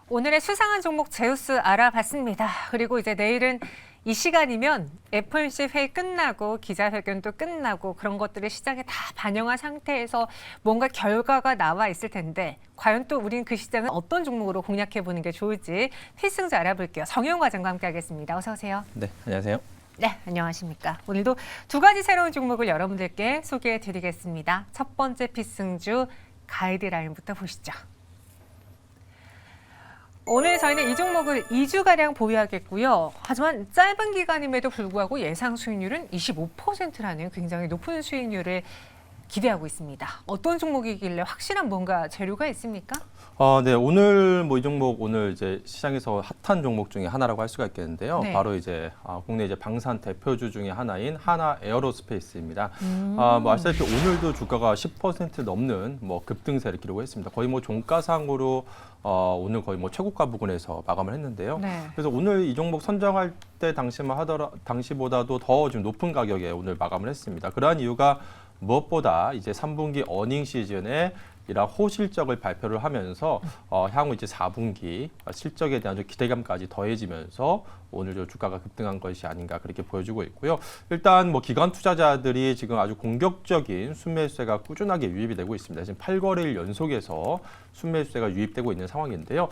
오늘의 수상한 종목 제우스 알아봤습니다. 그리고 이제 내일은 이 시간이면 FOMC 회의 끝나고 기자회견도 끝나고 그런 것들을 시장에 다 반영한 상태에서 뭔가 결과가 나와 있을 텐데 과연 또 우린 그 시장을 어떤 종목으로 공략해보는 게 좋을지 필승자 알아볼게요. 정혜용 과장과 함께하겠습니다. 어서 오세요. 네, 안녕하세요. 네, 안녕하십니까. 오늘도 두 가지 새로운 종목을 여러분들께 소개해드리겠습니다. 첫 번째 필승주 가이드라인부터 보시죠. 오늘 저희는 이 종목을 2주가량 보유하겠고요. 하지만 짧은 기간임에도 불구하고 예상 수익률은 25%라는 굉장히 높은 수익률을 기대하고 있습니다. 어떤 종목이길래 확실한 뭔가 재료가 있습니까? 네, 오늘 뭐 이 종목 오늘 이제 시장에서 핫한 종목 중에 하나라고 할 수가 있겠는데요. 네. 바로 이제 국내 이제 방산 대표주 중에 하나인 하나 에어로스페이스입니다. 뭐 아시다시피 오늘도 주가가 10% 넘는 뭐 급등세를 기록했습니다. 거의 뭐 종가상으로 오늘 거의 뭐 최고가 부근에서 마감을 했는데요. 네. 그래서 오늘 이 종목 선정할 때 당시보다도 더 좀 높은 가격에 오늘 마감을 했습니다. 그러한 이유가 무엇보다 이제 3분기 어닝 시즌에 이런 호실적을 발표를 하면서 향후 이제 4분기 실적에 대한 좀 기대감까지 더해지면서 오늘 좀 주가가 급등한 것이 아닌가 그렇게 보여주고 있고요. 일단 뭐 기관 투자자들이 지금 아주 공격적인 순매수세가 꾸준하게 유입이 되고 있습니다. 지금 8거래일 연속해서 순매수세가 유입되고 있는 상황인데요.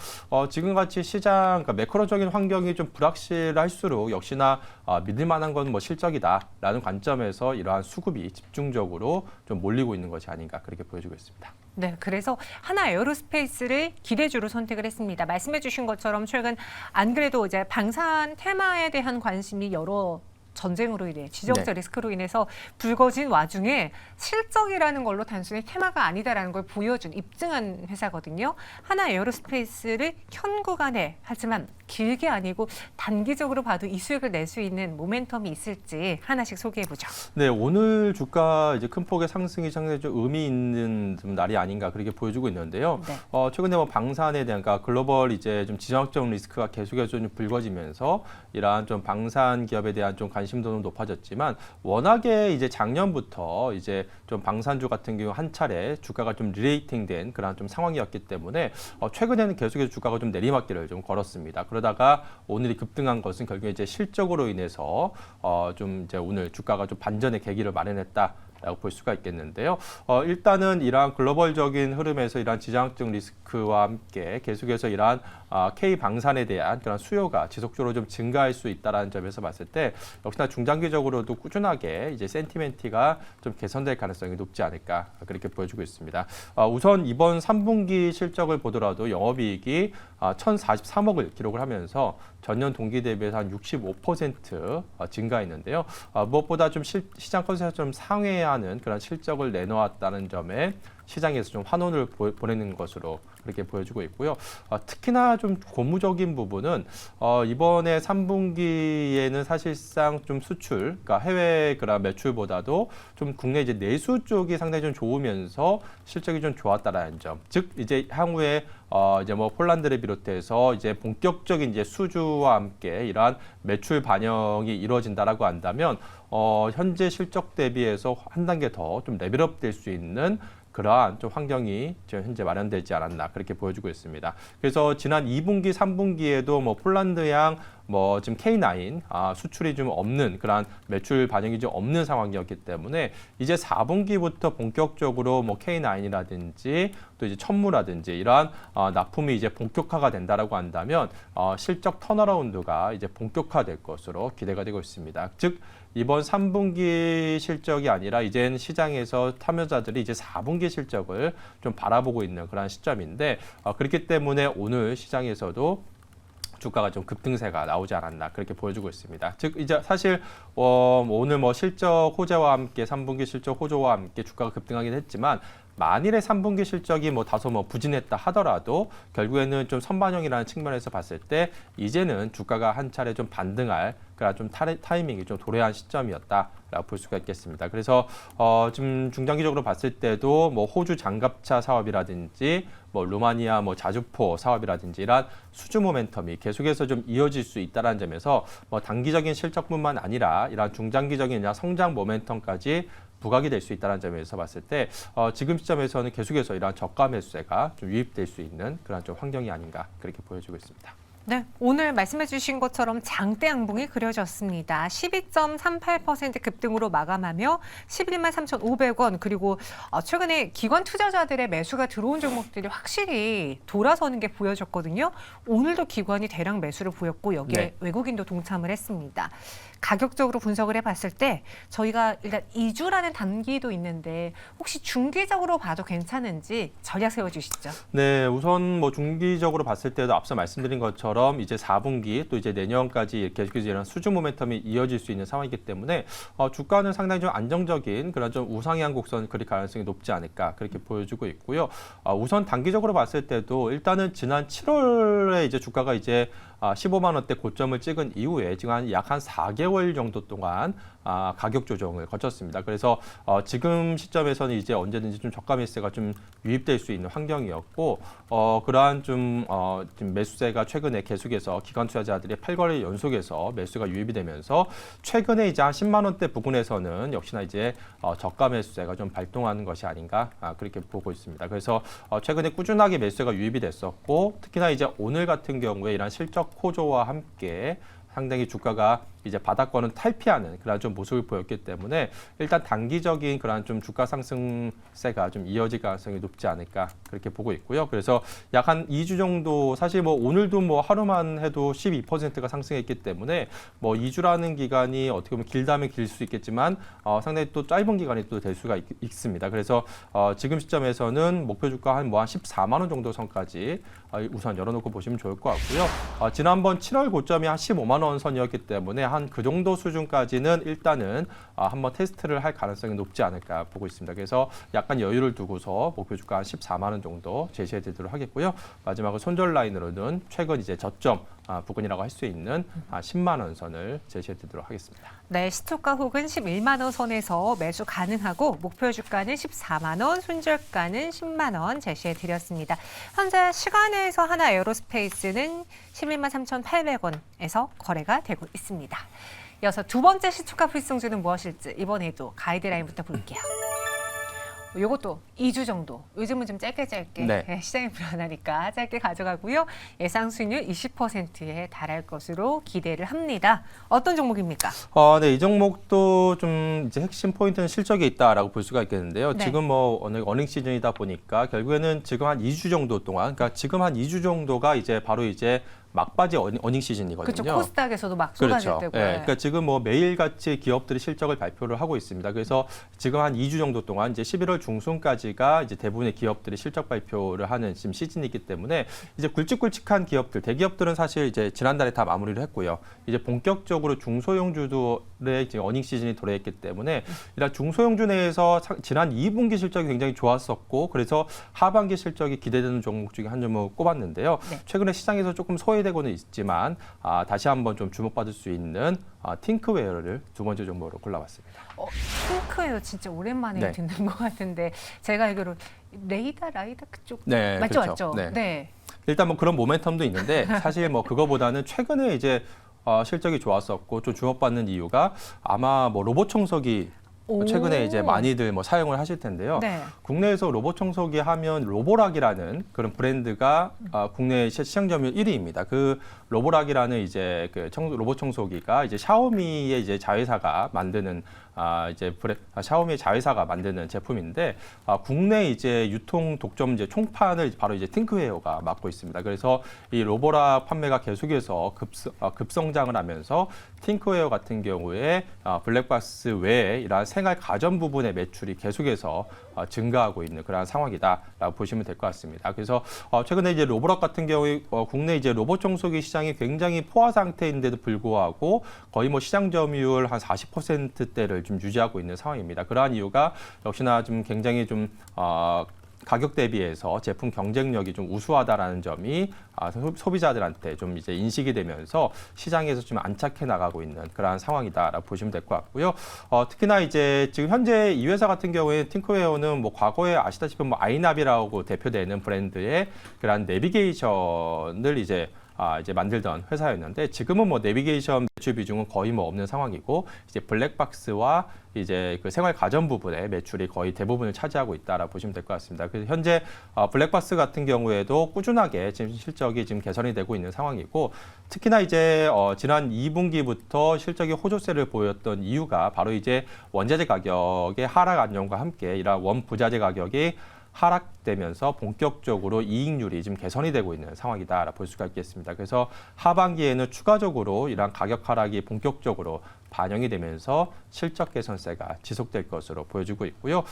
지금같이 시장 그러니까 매크로적인 환경이 좀 불확실할수록 역시나 믿을 만한 건 뭐 실적이다라는 관점에서 이러한 수급이 집중적으로 좀 몰리고 있는 것이 아닌가 그렇게 보여주고 있습니다. 네, 그래서 하나 에어로스페이스를 기대주로 선택을 했습니다. 말씀해 주신 것처럼 최근 안 그래도 이제 방산 테마에 대한 관심이 여러 전쟁으로 인해 지정학적 네. 리스크로 인해서 불거진 와중에 실적이라는 걸로 단순히 테마가 아니다라는 걸 보여준 입증한 회사거든요. 하나 에어로스페이스를 현 구간에 하지만 길게 아니고 단기적으로 봐도 이 수익을 낼 수 있는 모멘텀이 있을지 하나씩 소개해 보죠. 네, 오늘 주가 이제 큰 폭의 상승이 상당히 좀 의미 있는 좀 날이 아닌가 그렇게 보여주고 있는데요. 네. 최근에 뭐 방산에 대한 그러니까 글로벌 이제 좀 지정학적 리스크가 계속해서 좀 불거지면서 이러한 좀 방산 기업에 대한 좀 관심도는 높아졌지만 워낙에 이제 작년부터 이제 좀 방산주 같은 경우 한 차례 주가가 좀 리레이팅된 그런 좀 상황이었기 때문에 최근에는 계속해서 주가가 좀 내리막길을 좀 걸었습니다. 그러다가 오늘이 급등한 것은 결국에 이제 실적으로 인해서 좀 이제 오늘 주가가 좀 반전의 계기를 마련했다라고 볼 수가 있겠는데요. 일단은 이러한 글로벌적인 흐름에서 이러한 지정학적 리스크와 함께 계속해서 이러한 K 방산에 대한 그런 수요가 지속적으로 좀 증가할 수 있다라는 점에서 봤을 때 역시나 중장기적으로도 꾸준하게 이제 센티멘트가 좀 개선될 가능성이 높지 않을까 그렇게 보여주고 있습니다. 우선 이번 3분기 실적을 보더라도 영업이익이 1,043억을 기록을 하면서 전년 동기 대비해서 한 65% 증가했는데요. 무엇보다 좀 시장 컨센서스 좀 상회하는 그런 실적을 내놓았다는 점에 시장에서 좀 환호를 보내는 것으로 그렇게 보여주고 있고요. 특히나 좀 고무적인 부분은 이번에 3분기에는 사실상 좀 수출, 그러니까 해외 그런 매출보다도 좀 국내 이제 내수 쪽이 상당히 좀 좋으면서 실적이 좀 좋았다라는 점. 즉 이제 향후에 이제 뭐 폴란드를 비롯해서 이제 본격적인 이제 수주와 함께 이러한 매출 반영이 이루어진다라고 한다면 현재 실적 대비해서 한 단계 더 좀 레벨업 될 수 있는 그러한 좀 환경이 지금 현재 마련되지 않았나 그렇게 보여주고 있습니다. 그래서 지난 2분기, 3분기에도 뭐 폴란드양 뭐 지금 K9 수출이 좀 없는 그러한 매출 반영이 좀 없는 상황이었기 때문에 이제 4분기부터 본격적으로 뭐 K9이라든지 또 이제 천무라든지 이러한 납품이 이제 본격화가 된다라고 한다면 실적 턴어라운드가 이제 본격화될 것으로 기대가 되고 있습니다. 즉 이번 3분기 실적이 아니라 이젠 시장에서 참여자들이 이제 4분기 실적을 좀 바라보고 있는 그런 시점인데 그렇기 때문에 오늘 시장에서도 주가가 좀 급등세가 나오지 않았나 그렇게 보여주고 있습니다. 즉 이제 사실 오늘 뭐 실적 호재와 함께 3분기 실적 호조와 함께 주가가 급등하긴 했지만 만일에 3분기 실적이 뭐 다소 뭐 부진했다 하더라도 결국에는 좀 선반영이라는 측면에서 봤을 때 이제는 주가가 한 차례 좀 반등할 그런 좀 타이밍이 좀 도래한 시점이었다라고 볼 수가 있겠습니다. 그래서 좀 중장기적으로 봤을 때도 뭐 호주 장갑차 사업이라든지 뭐 루마니아 뭐 자주포 사업이라든지 이런 수주 모멘텀이 계속해서 좀 이어질 수 있다는 점에서 뭐 단기적인 실적뿐만 아니라 이런 중장기적인 성장 모멘텀까지 부각이 될 수 있다는 점에서 봤을 때 지금 시점에서는 계속해서 이러한 저가 매수세가 좀 유입될 수 있는 그런 좀 환경이 아닌가 그렇게 보여지고 있습니다. 네, 오늘 말씀해 주신 것처럼 장대 양봉이 그려졌습니다. 12.38% 급등으로 마감하며 11만 3,500원 그리고 최근에 기관 투자자들의 매수가 들어온 종목들이 확실히 돌아서는 게 보여졌거든요. 오늘도 기관이 대량 매수를 보였고 여기에 네. 외국인도 동참을 했습니다. 가격적으로 분석을 해봤을 때 저희가 일단 2주라는 단기도 있는데 혹시 중기적으로 봐도 괜찮은지 전략 세워주시죠. 네, 우선 뭐 중기적으로 봤을 때도 앞서 말씀드린 것처럼 이제 4분기 또 이제 내년까지 이렇게 계속해서 이런 수주 모멘텀이 이어질 수 있는 상황이기 때문에 주가는 상당히 좀 안정적인 그런 좀 우상향 곡선 그릴 가능성이 높지 않을까 그렇게 보여주고 있고요. 우선 단기적으로 봤을 때도 일단은 지난 7월에 이제 주가가 이제 15만 원대 고점을 찍은 이후에 지금 약 한 4개월 정도 동안 가격 조정을 거쳤습니다. 그래서 지금 시점에서는 이제 언제든지 좀 저가 매수세가 좀 유입될 수 있는 환경이었고 그러한 좀 매수세가 최근에 계속해서 기관 투자자들의 8거래 연속해서 매수가 유입이 되면서 최근에 이제 한 10만 원대 부근에서는 역시나 이제 저가 매수세가 좀 발동하는 것이 아닌가 그렇게 보고 있습니다. 그래서 최근에 꾸준하게 매수세가 유입이 됐었고 특히나 이제 오늘 같은 경우에 이런 실적 호조와 함께 상당히 주가가 이제 바닥권은 탈피하는 그런 좀 모습을 보였기 때문에 일단 단기적인 그런 좀 주가 상승세가 좀 이어질 가능성이 높지 않을까 그렇게 보고 있고요. 그래서 약 한 2주 정도 사실 뭐 오늘도 뭐 하루만 해도 12%가 상승했기 때문에 뭐 2주라는 기간이 어떻게 보면 길다면 길 수 있겠지만 상당히 또 짧은 기간이 또 될 수가 있습니다. 그래서 지금 시점에서는 목표 주가 한 14만 원 정도 선까지 우선 열어놓고 보시면 좋을 것 같고요. 지난번 7월 고점이 한 15만 원 선이었기 때문에 한 그 정도 수준까지는 일단은 한번 테스트를 할 가능성이 높지 않을까 보고 있습니다. 그래서 약간 여유를 두고서 목표 주가 한 14만 원 정도 제시해 드리도록 하겠고요. 마지막으로 손절 라인으로는 최근 이제 저점 부근이라고 할 수 있는 10만 원 선을 제시해 드리도록 하겠습니다. 네, 시초가 혹은 11만 원 선에서 매수 가능하고 목표 주가는 14만 원, 손절가는 10만 원 제시해 드렸습니다. 현재 시간에서 하나 에어로스페이스는 11만 3,800원에서 거래가 되고 있습니다. 이어서 두 번째 시초가 필승주는 무엇일지 이번에도 가이드라인부터 볼게요. 요것도 2주 정도, 요즘은 좀 짧게 네. 시장이 불안하니까 짧게 가져가고요. 예상 수익률 20%에 달할 것으로 기대를 합니다. 어떤 종목입니까? 네, 이 종목도 좀 이제 핵심 포인트는 실적에 있다라고 볼 수가 있겠는데요. 네. 지금 뭐 어닝 시즌이다 보니까 결국에는 지금 한 2주 정도 동안, 그러니까 지금 한 2주 정도가 이제 바로 이제 막바지 어닝 시즌이거든요. 그렇죠. 코스닥에서도 막 쏟아질 그렇죠. 때고요. 네, 그러니까 지금 뭐 매일같이 기업들이 실적을 발표를 하고 있습니다. 그래서 지금 한 2주 정도 동안 이제 11월 중순까지가 이제 대부분의 기업들이 실적 발표를 하는 지금 시즌이기 때문에 이제 굵직굵직한 기업들, 대기업들은 사실 이제 지난달에 다 마무리를 했고요. 이제 본격적으로 중소형주들의 이제 어닝 시즌이 도래했기 때문에 이런 중소형주 내에서 지난 2분기 실적이 굉장히 좋았었고 그래서 하반기 실적이 기대되는 종목 중에 한 점을 꼽았는데요. 네. 최근에 시장에서 조금 소외되고는 있지만 다시 한번 좀 주목받을 수 있는 팅크웨어를 두 번째 종목으로 골라봤습니다. 핑크웨어 진짜 오랜만에 네. 듣는 것 같은데 제가 알기로 라이다 그쪽 네, 맞죠, 그렇죠. 맞죠? 네. 일단 뭐 그런 모멘텀도 있는데 사실 뭐 그거보다는 최근에 이제 실적이 좋았었고 좀 주목받는 이유가 아마 뭐 로봇 청소기 최근에 이제 많이들 뭐 사용을 하실 텐데요. 네. 국내에서 로봇 청소기 하면 로보락이라는 그런 브랜드가 국내 시장 점유율 1위입니다. 그 로보락이라는 이제 그 로봇 청소기가 이제 샤오미의 이제 자회사가 만드는 샤오미의 자회사가 만드는 제품인데 국내 이제 유통 독점 이제 총판을 바로 이제 팅크웨어가 맡고 있습니다. 그래서 이 로보락 판매가 계속해서 급성장을 하면서 팅크웨어 같은 경우에 블랙박스 외에 이러한 생활 가전 부분의 매출이 계속해서 증가하고 있는 그런 상황이다라고 보시면 될 것 같습니다. 그래서 최근에 이제 로보락 같은 경우에 국내 이제 로봇 청소기 시장이 굉장히 포화 상태인데도 불구하고 거의 뭐 시장 점유율 한 40%대를 좀 유지하고 있는 상황입니다. 그러한 이유가 역시나 좀 굉장히 좀 가격 대비해서 제품 경쟁력이 좀 우수하다라는 점이 소비자들한테 좀 이제 인식이 되면서 시장에서 좀 안착해 나가고 있는 그러한 상황이다라고 보시면 될 것 같고요. 특히나 이제 지금 현재 이 회사 같은 경우에 팅크웨어는 뭐 과거에 아시다시피 뭐 아이나비라고 대표되는 브랜드의 그러한 내비게이션을 이제 만들던 회사였는데 지금은 뭐 내비게이션 매출 비중은 거의 뭐 없는 상황이고 이제 블랙박스와 이제 그 생활 가전 부분의 매출이 거의 대부분을 차지하고 있다라고 보시면 될 것 같습니다. 그래서 현재 블랙박스 같은 경우에도 꾸준하게 지금 실적이 지금 개선이 되고 있는 상황이고 특히나 이제 지난 2분기부터 실적이 호조세를 보였던 이유가 바로 이제 원자재 가격의 하락 안정과 함께 이러한 원부자재 가격이 하락되면서 본격적으로 이익률이 지금 개선이 되고 있는 상황이다라고 볼 수가 있겠습니다. 그래서 하반기에는 추가적으로 이러한 가격 하락이 본격적으로 반영이 되면서 실적 개선세가 지속될 것으로 보여지고 있고요.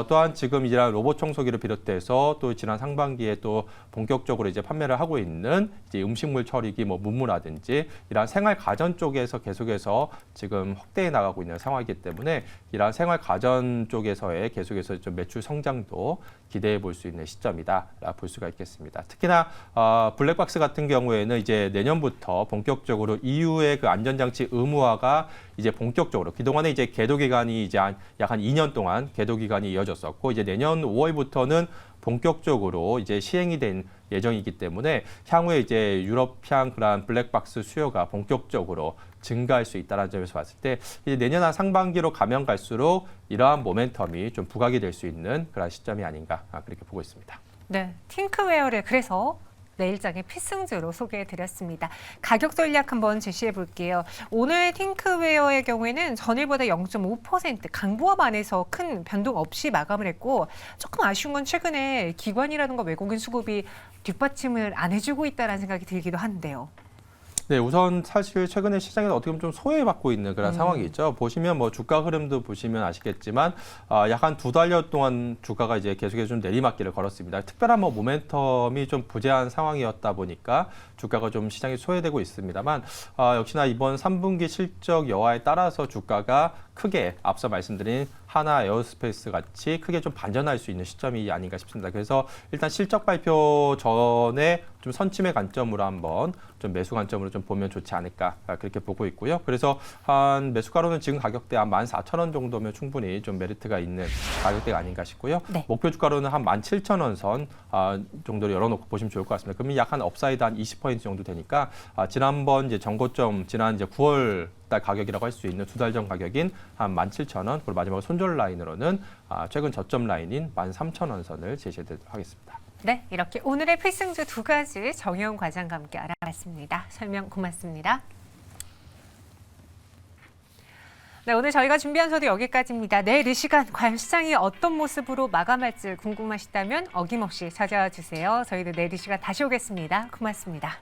또한 지금 이러한 로봇 청소기를 비롯해서 또 지난 상반기에 또 본격적으로 이제 판매를 하고 있는 이제 음식물 처리기, 뭐 문무라든지 이러한 생활 가전 쪽에서 계속해서 지금 확대해 나가고 있는 상황이기 때문에 이러한 생활 가전 쪽에서의 계속해서 좀 매출 성장도 기대해 볼 수 있는 시점이다라고 볼 수가 있겠습니다. 특히나 블랙박스 같은 경우에는 이제 내년부터 본격적으로 EU의 그 안전장치 의무화가 이제 본격적으로 그동안에 이제 계도 기간이 이제 약 한 2년 동안 계도 기간이 이어졌었고 이제 내년 5월부터는 본격적으로 이제 시행이 된 예정이기 때문에 향후에 이제 유럽향 그런 블랙박스 수요가 본격적으로 증가할 수 있다는 점에서 봤을 때 이제 내년 한 상반기로 가면 갈수록 이러한 모멘텀이 좀 부각이 될 수 있는 그런 시점이 아닌가 그렇게 보고 있습니다. 네, 팅크웨어를 그래서 내일장의 필승주로 소개해드렸습니다. 가격 전략 한번 제시해 볼게요. 오늘 팅크웨어의 경우에는 전일보다 0.5% 강보합 안에서 큰 변동 없이 마감을 했고 조금 아쉬운 건 최근에 기관이라든가 외국인 수급이 뒷받침을 안 해주고 있다는 생각이 들기도 한데요. 네, 우선 사실 최근에 시장에서 어떻게 보면 좀 소외받고 있는 그런 상황이 있죠. 보시면 뭐 주가 흐름도 보시면 아시겠지만 약 한 2달여 동안 주가가 이제 계속해서 좀 내리막길을 걸었습니다. 특별한 뭐 모멘텀이 좀 부재한 상황이었다 보니까 주가가 좀 시장이 소외되고 있습니다만 역시나 이번 3분기 실적 여하에 따라서 주가가 크게 앞서 말씀드린 하나 에어스페이스 같이 크게 좀 반전할 수 있는 시점이 아닌가 싶습니다. 그래서 일단 실적 발표 전에 좀 선침의 관점으로 한번 좀 매수 관점으로 좀 보면 좋지 않을까 그렇게 보고 있고요. 그래서 한 매수가로는 지금 가격대 한 14,000원 정도면 충분히 좀 메리트가 있는 가격대가 아닌가 싶고요. 네. 목표 주가로는 한 17,000원 선 정도로 열어놓고 보시면 좋을 것 같습니다. 그러면 약 한 업사이드 한 20% 정도 되니까 지난번 이제 전고점 지난 이제 9월 달 가격이라고 할 수 있는 2달 전 가격인 한 17,000원 그리고 마지막 손절 라인으로는 최근 저점 라인인 13,000원 선을 제시해드리도록 하겠습니다. 네, 이렇게 오늘의 필승주 두 가지 정혜원 과장과 함께 알아봤습니다. 설명 고맙습니다. 네, 오늘 저희가 준비한 소도 여기까지입니다. 내일 이 시간 과연 시장이 어떤 모습으로 마감할지 궁금하시다면 어김없이 찾아와 주세요. 저희도 내일 이 시간 다시 오겠습니다. 고맙습니다.